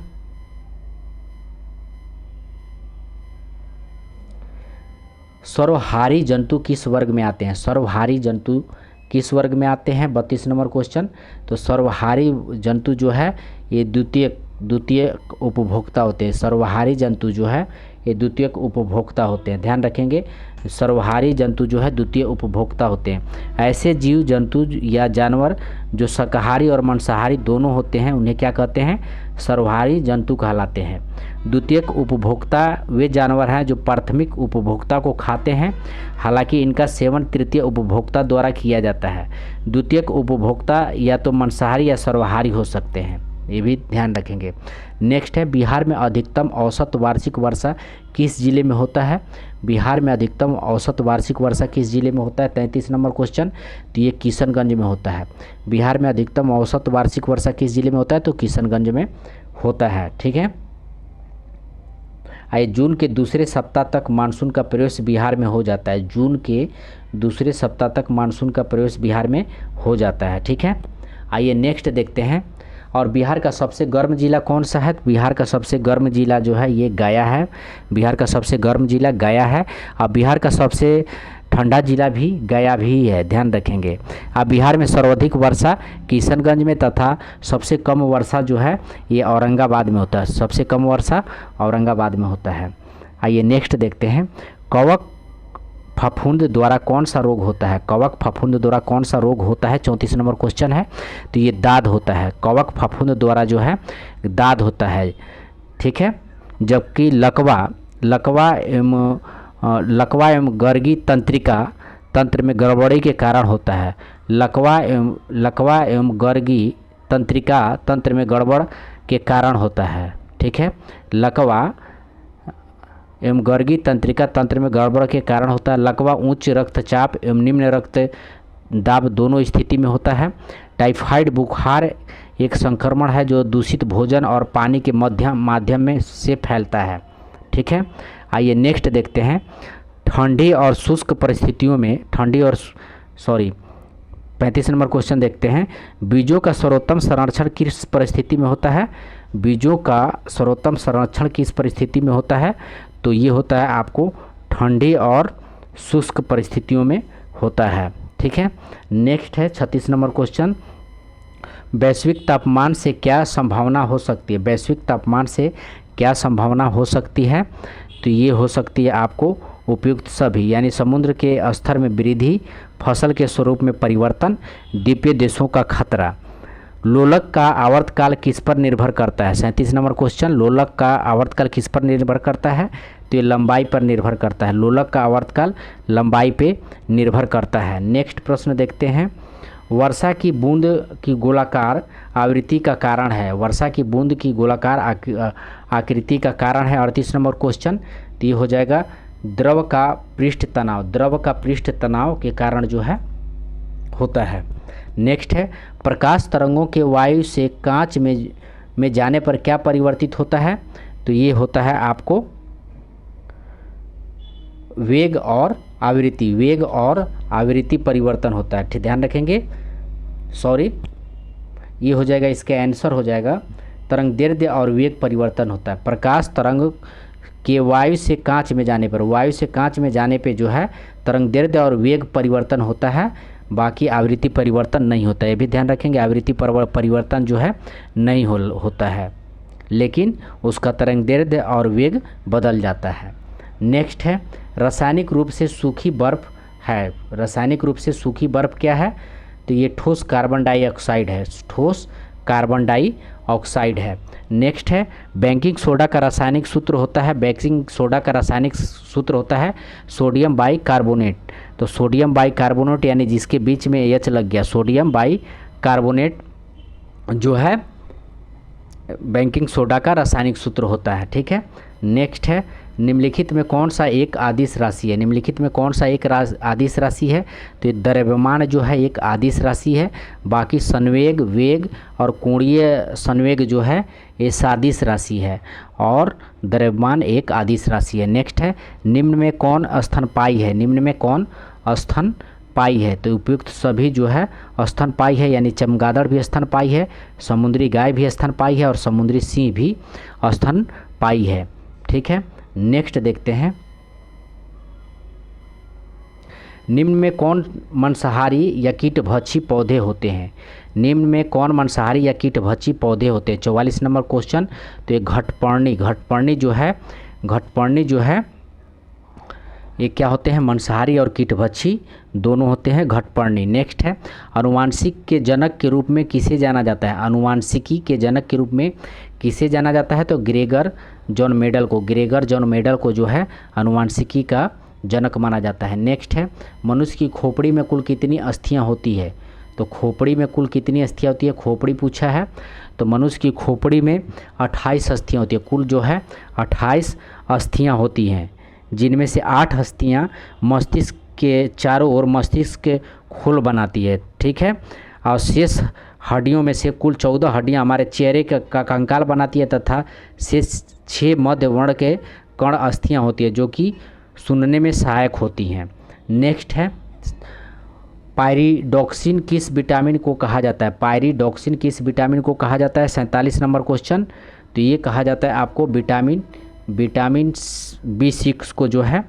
सर्वहारी जंतु किस वर्ग में आते हैं? 32 नंबर क्वेश्चन। तो सर्वहारी जंतु जो है ये द्वितीय उपभोक्ता होते हैं। सर्वहारी जंतु जो है ये द्वितीयक उपभोक्ता होते हैं। ध्यान रखेंगे, सर्वहारी जंतु जो है द्वितीय उपभोक्ता होते हैं। ऐसे जीव जंतु या जानवर जो शाकाहारी और मांसाहारी दोनों होते हैं उन्हें क्या कहते हैं? सर्वहारी जंतु कहलाते हैं। द्वितीयक उपभोक्ता वे जानवर हैं जो प्राथमिक उपभोक्ता को खाते हैं, हालांकि इनका सेवन तृतीय उपभोक्ता द्वारा किया जाता है। द्वितीयक उपभोक्ता या तो मांसाहारी या सर्वहारी हो सकते हैं, ये भी ध्यान रखेंगे। नेक्स्ट है, बिहार में अधिकतम औसत वार्षिक वर्षा किस जिले में होता है? बिहार में अधिकतम औसत वार्षिक वर्षा किस जिले में होता है? 33 नंबर क्वेश्चन। तो ये किशनगंज में होता है। बिहार में अधिकतम औसत वार्षिक वर्षा किस जिले में होता है? तो किशनगंज में होता है। ठीक है, आइए जून के दूसरे सप्ताह तक मानसून का प्रवेश बिहार में हो जाता है। जून के दूसरे सप्ताह तक मानसून का प्रवेश बिहार में हो जाता है। ठीक है, आइए नेक्स्ट देखते हैं। और बिहार का सबसे गर्म जिला कौन सा है? बिहार का सबसे गर्म जिला जो है ये गया है। बिहार का सबसे गर्म जिला गया है। और बिहार का सबसे ठंडा जिला भी गया भी है, ध्यान रखेंगे। अब बिहार में सर्वाधिक वर्षा किशनगंज में तथा सबसे कम वर्षा जो है ये औरंगाबाद में होता है। सबसे कम वर्षा औरंगाबाद में होता है। आइए नेक्स्ट देखते हैं। कवक फफूंद द्वारा कौन सा रोग होता है? कवक फफूंद द्वारा कौन सा रोग होता है? 34 नंबर क्वेश्चन है। तो ये दाद होता है। कवक फफूंद द्वारा जो है दाद होता है। ठीक है, जबकि लकवा एवं गर्गी तंत्र में गड़बड़ी के कारण होता है। लकवा एवं गर्गी तंत्रिका तंत्र में गड़बड़ के कारण होता है। ठीक है, लकवा एवं गर्गी तंत्रिका तंत्र में गड़बड़ के कारण होता है। लकवा उच्च रक्तचाप एवं निम्न रक्त दाब दोनों स्थिति में होता है। टाइफाइड बुखार एक संक्रमण है जो दूषित भोजन और पानी के माध्यम में से फैलता है। ठीक है, आइए नेक्स्ट देखते हैं। ठंडी और शुष्क परिस्थितियों में 35 नंबर क्वेश्चन देखते हैं। बीजों का सर्वोत्तम संरक्षण किस परिस्थिति में होता है? बीजों का सर्वोत्तम संरक्षण किस परिस्थिति में होता है? तो ये होता है आपको ठंडी और शुष्क परिस्थितियों में होता है। ठीक है, नेक्स्ट है 36 नंबर क्वेश्चन। वैश्विक तापमान से क्या संभावना हो सकती है? वैश्विक तापमान से क्या संभावना हो सकती है? तो ये हो सकती है आपको उपयुक्त सभी, यानी समुद्र के स्तर में वृद्धि, फसल के स्वरूप में परिवर्तन, द्वीपीय देशों का खतरा। लोलक का आवर्तकाल किस पर निर्भर करता है? 37 नंबर क्वेश्चन। लोलक का आवर्तकाल किस पर निर्भर करता है? तो ये लंबाई पर निर्भर करता है। लोलक का आवर्तकाल लंबाई पे निर्भर करता है। नेक्स्ट प्रश्न देखते हैं। वर्षा की बूंद की गोलाकार आवृत्ति का कारण है। वर्षा की बूंद की गोलाकार आकृति का कारण है 38 नंबर क्वेश्चन। तो ये हो जाएगा द्रव का पृष्ठ तनाव। द्रव का पृष्ठ तनाव के कारण जो है होता है। नेक्स्ट है प्रकाश तरंगों के वायु से कांच में जाने पर क्या परिवर्तित होता है? तो ये होता है आपको वेग और आवृत्ति। वेग और आवृत्ति परिवर्तन होता है। ध्यान रखेंगे, ये हो जाएगा, इसका आंसर हो जाएगा तरंग दैर्ध्य और वेग परिवर्तन होता है। प्रकाश तरंग के वायु से कांच में जाने पर जो है तरंग दैर्ध्य और वेग परिवर्तन होता है, बाकी आवृत्ति परिवर्तन नहीं होता है। ये भी ध्यान रखेंगे, आवृत्ति परिवर्तन जो है नहीं होता है, लेकिन उसका तरंग दैर्ध्य और वेग बदल जाता है। नेक्स्ट है रासायनिक रूप से सूखी बर्फ है। रासायनिक रूप से सूखी बर्फ क्या है? तो ये ठोस कार्बन डाइऑक्साइड है। ठोस कार्बन डाइऑक्साइड है। नेक्स्ट है बेकिंग सोडा का रासायनिक सूत्र होता है। बेकिंग सोडा का रासायनिक सूत्र होता है सोडियम बाइकार्बोनेट। तो सोडियम बाइकार्बोनेट यानी जिसके बीच में एच लग गया, सोडियम बाइकार्बोनेट जो है बेकिंग सोडा का रासायनिक सूत्र होता है। ठीक है, नेक्स्ट है निम्नलिखित में कौन सा एक आदिश राशि है? निम्नलिखित में कौन सा एक आदिश राशि है? तो द्रव्यमान जो है एक आदिश राशि है, बाकी संवेग, वेग और कोणीय संवेग जो है ये सदिश राशि है, और द्रव्यमान एक आदिश राशि है। नेक्स्ट है निम्न में कौन स्तनपायी है? निम्न में कौन स्तनपायी है? तो उपयुक्त सभी जो है स्तनपायी है, यानी चमगादड़ भी स्तनपायी है, समुद्री गाय भी स्तनपायी है और समुद्री सिंह भी स्तनपायी है। ठीक है, नेक्स्ट देखते हैं। निम्न में कौन मांसाहारी या कीटभक्षी पौधे होते हैं? निम्न में कौन मांसाहारी या कीटभक्षी पौधे होते हैं? 44 नंबर क्वेश्चन। तो ये घटपर्णी जो है ये क्या होते हैं? मांसाहारी और कीटभक्षी दोनों होते हैं घटपर्णी। नेक्स्ट है आनुवांशिक के जनक के रूप में किसे जाना जाता है? आनुवांशिकी के जनक के रूप में किसे जाना जाता है? तो ग्रेगर जॉन मेडल को जो है आनुवांशिकी का जनक माना जाता है। नेक्स्ट है मनुष्य की खोपड़ी में कुल कितनी अस्थियां होती है? तो खोपड़ी में कुल कितनी अस्थियां होती है? खोपड़ी पूछा है, तो मनुष्य की खोपड़ी में 28 अस्थियां होती है। कुल जो है 28 अस्थियां होती हैं, जिनमें से 8 अस्थियां मस्तिष्क के चारों ओर मस्तिष्क के खोल बनाती है। ठीक है, और शेष हड्डियों में से कुल 14 हड्डियां हमारे चेहरे का कंकाल बनाती है, तथा शेष 6 मध्य वर्ण के कण अस्थियां होती है, जो कि सुनने में सहायक होती हैं। नेक्स्ट है पायरिडॉक्सिन किस विटामिन को कहा जाता है? पायरिडॉक्सिन किस विटामिन को कहा जाता है? 47 नंबर क्वेश्चन। तो ये कहा जाता है आपको विटामिन B6 को जो है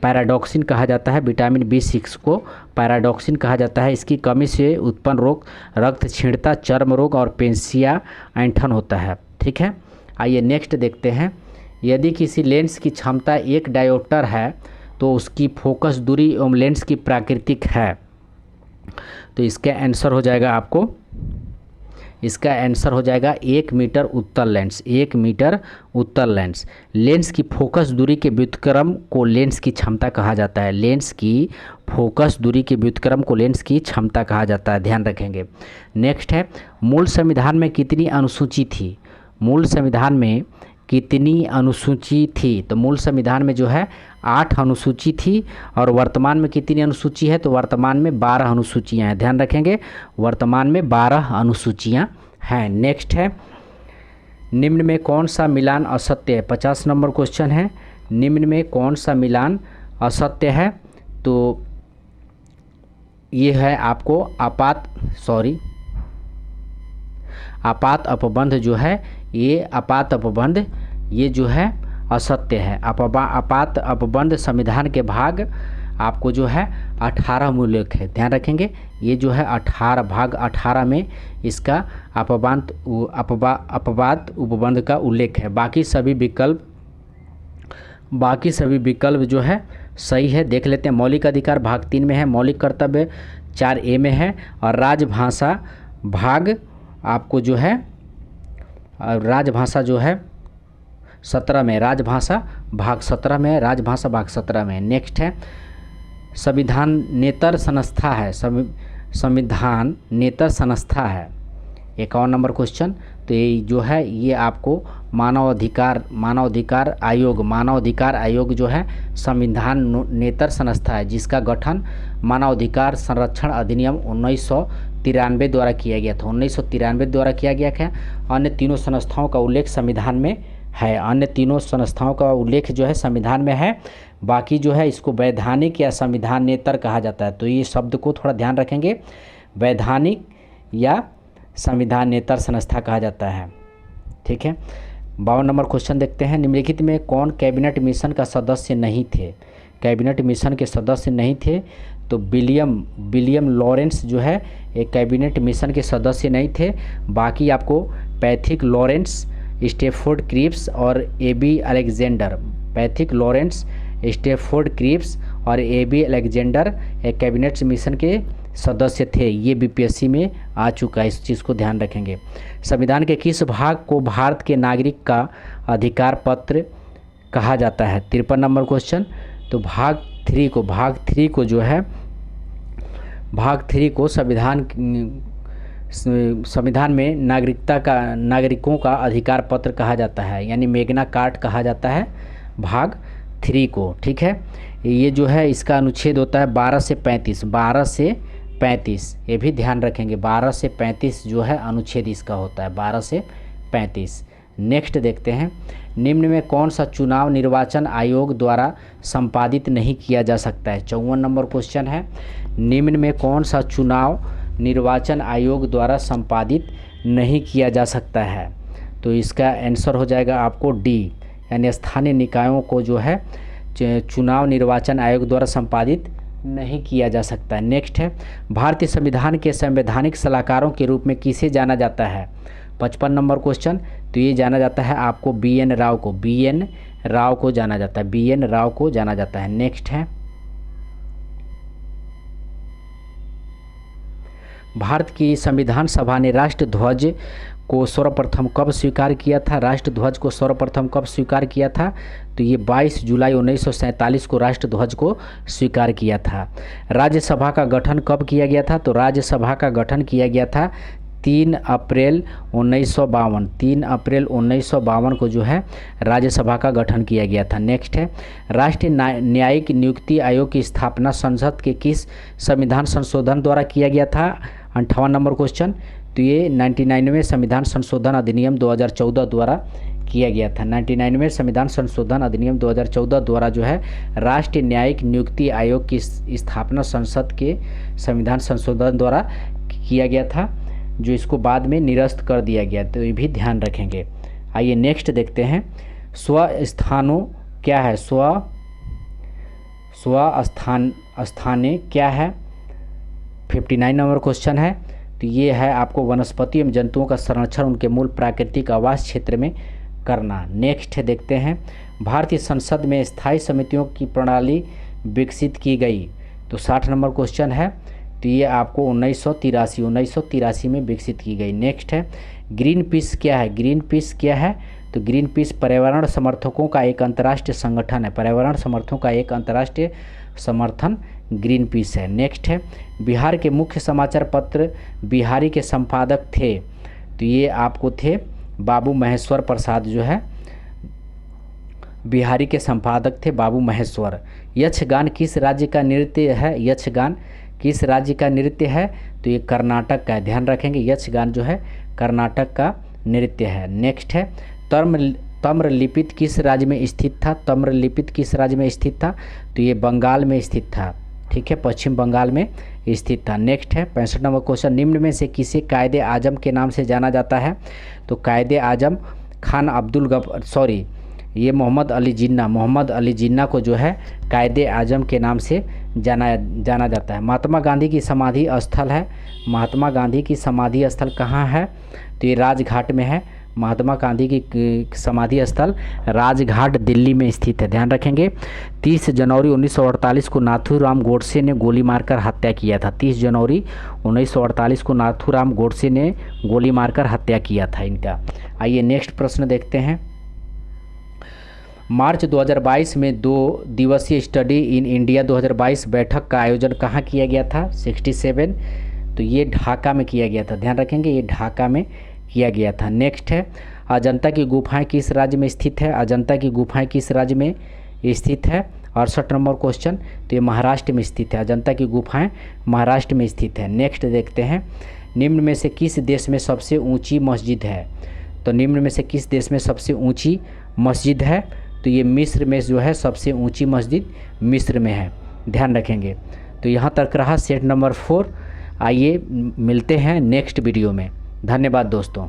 पैराडॉक्सिन कहा जाता है। विटामिन B6 को पैराडॉक्सिन कहा जाता है। इसकी कमी से उत्पन्न रोग रक्तक्षीणता, चर्म रोग और पेंसिया ऐंठन होता है। ठीक है, आइए नेक्स्ट देखते हैं। यदि किसी लेंस की क्षमता 1 डायोप्टर है तो उसकी फोकस दूरी एवं लेंस की प्राकृतिक है। तो इसका आंसर हो जाएगा आपको, इसका आंसर हो जाएगा 1 मीटर उत्तल लेंस। 1 मीटर उत्तल लेंस। लेंस की फोकस दूरी के व्युत्क्रम को लेंस की क्षमता कहा जाता है। लेंस की फोकस दूरी के व्युत्क्रम को लेंस की क्षमता कहा जाता है, ध्यान रखेंगे। नेक्स्ट है मूल संविधान में कितनी अनुसूची थी? मूल संविधान में कितनी अनुसूची थी? तो मूल संविधान में जो है 8 अनुसूची थी, और वर्तमान में कितनी अनुसूची है? तो वर्तमान में 12 अनुसूचियाँ हैं, ध्यान रखेंगे। वर्तमान में 12 अनुसूचियाँ हैं। नेक्स्ट है, निम्न में कौन सा मिलान असत्य है? 50 नंबर क्वेश्चन है, निम्न में कौन सा मिलान असत्य है? तो ये है आपको आपात अपबंध जो है, ये आपात अपबंध ये जो है असत्य है। आपात अपबंध संविधान के भाग आपको जो है 18 में उल्लेख है, ध्यान रखेंगे। ये जो है 18 भाग 18 में इसका अपवाद उपबंध का उल्लेख है। बाकी सभी विकल्प जो है सही है। देख लेते हैं। मौलिक अधिकार भाग 3 में है, मौलिक कर्तव्य 4A में है, और राजभाषा भाग आपको जो है राजभाषा जो है 17 में, राजभाषा भाग 17 में है, राजभाषा भाग 17 में है। नेक्स्ट है, संविधानेतर संस्था है, संविधानेतर संस्था है 51 नंबर क्वेश्चन। तो ये जो है ये आपको मानवाधिकार आयोग जो है संविधानेतर संस्था है, जिसका गठन मानवाधिकार संरक्षण अधिनियम 1993 द्वारा किया गया था। 1993 द्वारा किया गया है। अन्य तीनों संस्थाओं का उल्लेख संविधान में है, अन्य तीनों संस्थाओं का उल्लेख जो है संविधान में है। बाकी जो है इसको वैधानिक या संविधानेतर कहा जाता है। तो ये शब्द को थोड़ा ध्यान रखेंगे, वैधानिक या संविधानेतर संस्था कहा जाता है, ठीक है। 52 नंबर क्वेश्चन देखते हैं। निम्नलिखित में कौन कैबिनेट मिशन का सदस्य नहीं थे? कैबिनेट मिशन के सदस्य नहीं थे तो विलियम लॉरेंस जो है एक कैबिनेट मिशन के सदस्य नहीं थे। बाकी आपको पैथिक लॉरेंस, स्टेफोर्ड क्रिप्स और AB Alexander, Pethick Lawrence, Stafford Cripps और AB अलेक्जेंडर एक कैबिनेट मिशन के सदस्य थे। ये BPSC में आ चुका है, इस चीज़ को ध्यान रखेंगे। संविधान के किस भाग को भारत के नागरिक का अधिकार पत्र कहा जाता है? 53 नंबर क्वेश्चन। तो भाग 3 को जो है भाग 3 को संविधान में नागरिकों का अधिकार पत्र कहा जाता है, यानी मैग्ना कार्टा कहा जाता है भाग 3 को, ठीक है। ये जो है इसका अनुच्छेद होता है 12 से 35, ये भी ध्यान रखेंगे। 12 से 35 जो है अनुच्छेद इसका होता है, 12 से 35। नेक्स्ट देखते हैं। निम्न में कौन सा चुनाव निर्वाचन आयोग द्वारा संपादित नहीं किया जा सकता है? 54 नंबर क्वेश्चन है। निम्न में कौन सा चुनाव निर्वाचन आयोग द्वारा संपादित नहीं किया जा सकता है? तो इसका आंसर हो जाएगा आपको D, यानी स्थानीय निकायों को जो है चुनाव निर्वाचन आयोग द्वारा संपादित नहीं किया जा सकता है। नेक्स्ट है, भारतीय संविधान के संवैधानिक सलाहकारों के रूप में किसे जाना जाता है? 55 नंबर क्वेश्चन। तो ये जाना जाता है आपको BN राव को जाना जाता है, BN राव को जाना जाता है। नेक्स्ट है, भारत की संविधान सभा ने राष्ट्र ध्वज को सर्वप्रथम कब स्वीकार किया था? राष्ट्र ध्वज को सर्वप्रथम कब स्वीकार किया था? तो ये 22 जुलाई 1947 को राष्ट्र ध्वज को स्वीकार किया था। राज्यसभा का गठन कब किया गया था? तो राज्यसभा का गठन किया गया था 3 अप्रैल 1952 को जो है राज्यसभा का गठन किया गया था। नेक्स्ट है, राष्ट्रीय न्यायिक नियुक्ति आयोग की स्थापना संसद के किस संविधान संशोधन द्वारा किया गया था? 58 नंबर क्वेश्चन। तो ये 99वें संविधान संशोधन अधिनियम 2014 द्वारा किया गया था। 99वें संविधान संशोधन अधिनियम 2014 द्वारा जो है राष्ट्रीय न्यायिक नियुक्ति आयोग की स्थापना संसद के संविधान संशोधन द्वारा किया गया था, जो इसको बाद में निरस्त कर दिया गया। तो ये भी ध्यान रखेंगे। आइए नेक्स्ट देखते हैं। स्वस्थानों क्या है? स्थाने क्या है? 59 नंबर क्वेश्चन है। तो ये है आपको वनस्पति एवं जंतुओं का संरक्षण उनके मूल प्राकृतिक आवास क्षेत्र में करना। नेक्स्ट है, देखते हैं, भारतीय संसद में स्थायी समितियों की प्रणाली विकसित की गई। तो 60 नंबर क्वेश्चन है। तो ये आपको 1983 में विकसित की गई। नेक्स्ट है, ग्रीन पीस क्या है? ग्रीन पीस क्या है? तो ग्रीन पीस पर्यावरण समर्थकों का एक अंतर्राष्ट्रीय संगठन है। पर्यावरण समर्थकों का एक अंतर्राष्ट्रीय समर्थन ग्रीन पीस है। नेक्स्ट है, बिहार के मुख्य समाचार पत्र बिहारी के संपादक थे। तो ये आपको थे बाबू महेश्वर प्रसाद जो है बिहारी के संपादक थे, बाबू महेश्वर। यक्षगान किस राज्य का नृत्य है? यक्षगान किस राज्य का नृत्य है? तो ये कर्नाटक का है, ध्यान रखेंगे। यक्षगान जो है कर्नाटक का नृत्य है। नेक्स्ट है ताम्रलिप्त किस राज्य में स्थित था? ताम्रलिप्त किस राज्य में स्थित था? तो ये बंगाल में स्थित था, ठीक है, पश्चिम बंगाल में स्थित था। नेक्स्ट है 65 नंबर क्वेश्चन, निम्न में से किसे कायदे आजम के नाम से जाना जाता है? तो कायदे आजम खान अब्दुल गफ्फार, सॉरी ये मोहम्मद अली जिन्ना को जो है कायदे आजम के नाम से जाना जाता है। महात्मा गांधी की समाधि स्थल है, महात्मा गांधी की समाधि स्थल कहाँ है? तो ये राजघाट में है। महात्मा गांधी की समाधि स्थल राजघाट दिल्ली में स्थित है, ध्यान रखेंगे। 30 जनवरी 1948 को नाथूराम गोडसे ने गोली मारकर हत्या किया था। 30 जनवरी 1948 को नाथूराम गोडसे ने गोली मारकर हत्या किया था इनका। आइए नेक्स्ट प्रश्न देखते हैं। मार्च 2022 में 2 दिवसीय स्टडी इन इंडिया 2022 बैठक का आयोजन कहाँ किया गया था? 67, तो ये ढाका में किया गया था, ध्यान रखेंगे, ये ढाका में किया गया था। नेक्स्ट है अजंता की गुफाएं किस राज्य में स्थित है? अजंता की गुफाएं किस राज्य में स्थित है? 68 नंबर क्वेश्चन, तो ये महाराष्ट्र में स्थित है, अजंता की गुफाएं महाराष्ट्र में स्थित है। नेक्स्ट देखते हैं, निम्न में से किस देश में सबसे ऊंची मस्जिद है? तो निम्न में से किस देश में सबसे ऊंची मस्जिद है? तो ये मिस्र में जो है सबसे ऊंची मस्जिद मिस्र में है, ध्यान रखेंगे। तो यहाँ तक रहा सेट नंबर 4। आइए मिलते हैं नेक्स्ट वीडियो में। धन्यवाद दोस्तों।